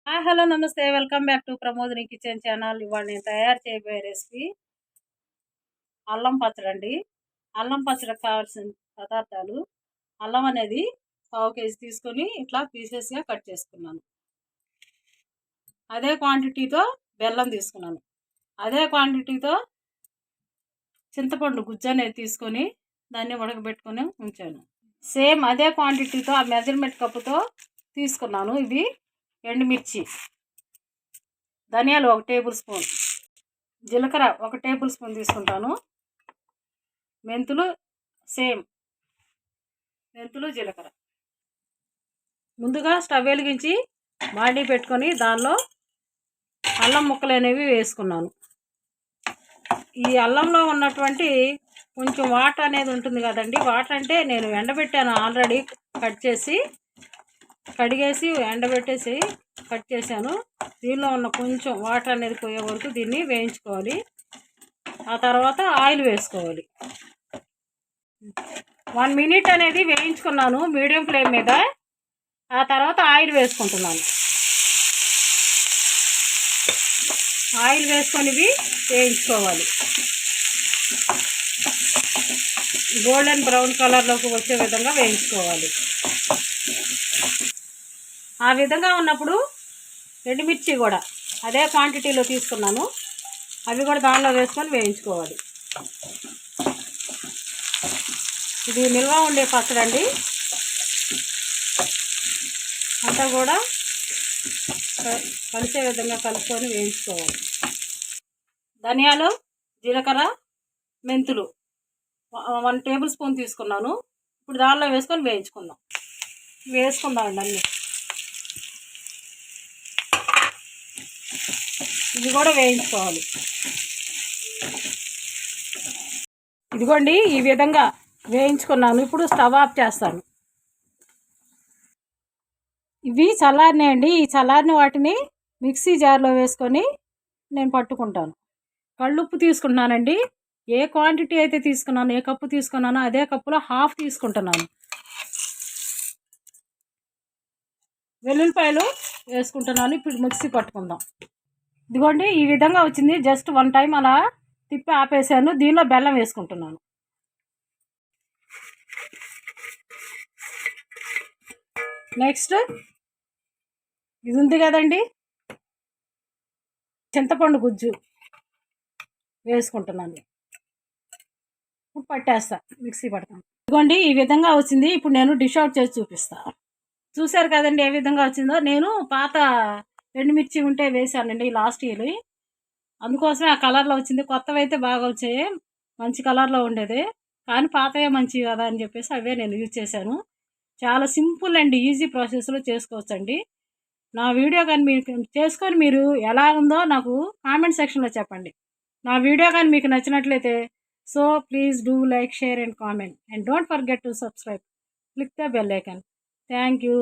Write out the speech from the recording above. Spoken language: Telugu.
హలో నమస్తే, welcome back to Pramodini kitchen channel. ఇవాళ నేను తయారు చేయబోయే రెసిపీ అల్లం పచ్చడి అండి. అల్లం పచ్చడికి కావాల్సిన పదార్థాలు: అల్లం అనేది 1/2 కేజీ తీసుకొని ఇట్లా పీసెస్గా కట్ చేసుకున్నాను. అదే క్వాంటిటీతో బెల్లం తీసుకున్నాను. అదే క్వాంటిటీతో చింతపండు గుజ్జు అనేది తీసుకొని దాన్ని ఉడకబెట్టుకొని ఉంచాను. సేమ్ అదే క్వాంటిటీతో ఆ మెజర్మెంట్ కప్పుతో తీసుకున్నాను. ఇవి ఎండుమిర్చి, ధనియాలు 1 టేబుల్ స్పూన్, జీలకర్ర 1 టేబుల్ స్పూన్ తీసుకుంటాను. మెంతులు సేమ్, మెంతులు జీలకర్ర. ముందుగా స్టవ్ వెలిగించి బాండీ పెట్టుకొని దానిలో అల్లం ముక్కలు అనేవి వేసుకున్నాను. ఈ అల్లంలో ఉన్నటువంటి కొంచెం వాటర్ అనేది ఉంటుంది కదండి. వాటర్ అంటే నేను ఎండబెట్టాను ఆల్రెడీ, కట్ చేసి కడిగేసి ఎండబెట్టేసి కట్ చేశాను. దీనిలో ఉన్న కొంచెం వాటర్ అనేది పోయే వరకు దీన్ని వేయించుకోవాలి. ఆ తర్వాత ఆయిల్ వేసుకోవాలి. 1 మినిట్ అనేది వేయించుకున్నాను మీడియం ఫ్లేమ్ మీద. ఆ తర్వాత ఆయిల్ వేసుకుంటున్నాను. ఆయిల్ వేసుకొని వేయించుకోవాలి. గోల్డెన్ బ్రౌన్ కలర్లోకి వచ్చే విధంగా వేయించుకోవాలి. ఆ విధంగా ఉన్నప్పుడు ఎండుమిర్చి కూడా అదే క్వాంటిటీలో తీసుకున్నాను. అవి కూడా దానిలో వేసుకొని వేయించుకోవాలి. ఇది నిల్వ ఉండే పచ్చడి అండి. అంతా కూడా కలిసే విధంగా కలుపుకొని వేయించుకోవాలి. ధనియాలు, జీలకర్ర, మెంతులు 1 టేబుల్ స్పూన్ తీసుకున్నాను. ఇప్పుడు దానిలో వేసుకొని వేసుకుందామండి అన్నీ. ఇది కూడా వేయించుకోవాలి. ఇదిగోండి, ఈ విధంగా వేయించుకున్నాను. ఇప్పుడు స్టవ్ ఆఫ్ చేస్తాను. ఇవి చల్లారినాయండి. ఈ చల్లారిన వాటిని మిక్సీ జార్లో వేసుకొని నేను పట్టుకుంటాను. కళ్ళుప్పు తీసుకుంటున్నానండి. ఏ క్వాంటిటీ అయితే తీసుకున్నాను, ఏ కప్పు తీసుకున్నానో అదే కప్పులో హాఫ్ తీసుకుంటున్నాను. వెల్లుల్లిపాయలు వేసుకుంటున్నాను. ఇప్పుడు మిక్సీ పట్టుకుందాం. ఇదిగోండి, ఈ విధంగా వచ్చింది. జస్ట్ 1 టైం అలా తిప్పి ఆపేసాను. దీనిలో బెల్లం వేసుకుంటున్నాను. నెక్స్ట్ ఇది ఉంది కదండి, చింతపండు గుజ్జు వేసుకుంటున్నాను. ఇప్పుడు పట్టేస్తా, మిక్సీ పడతాను. ఇదిగోండి, ఈ విధంగా వచ్చింది. ఇప్పుడు నేను డిష్ అవుట్ చేసి చూపిస్తాను. చూసారు కదండి ఏ విధంగా వచ్చిందో. నేను పాత ఎండుమిర్చి ఉంటే వేసానండి లాస్ట్ ఇయర్, అందుకోసమే ఆ కలర్లో వచ్చింది. కొత్తవి అయితే బాగా వచ్చాయి, మంచి కలర్లో ఉండేది. కానీ పాతవే మంచివి కదా అని చెప్పేసి అవే నేను యూజ్ చేశాను. చాలా సింపుల్ అండ్ ఈజీ ప్రాసెస్లో చేసుకోవచ్చండి. నా వీడియో కానీ మీరు చేసుకొని మీరు ఎలా ఉందో నాకు కామెంట్ సెక్షన్లో చెప్పండి. నా వీడియో కానీ మీకు నచ్చినట్లయితే so please do like, share and comment, and don't forget to subscribe. Click the bell icon. Thank you.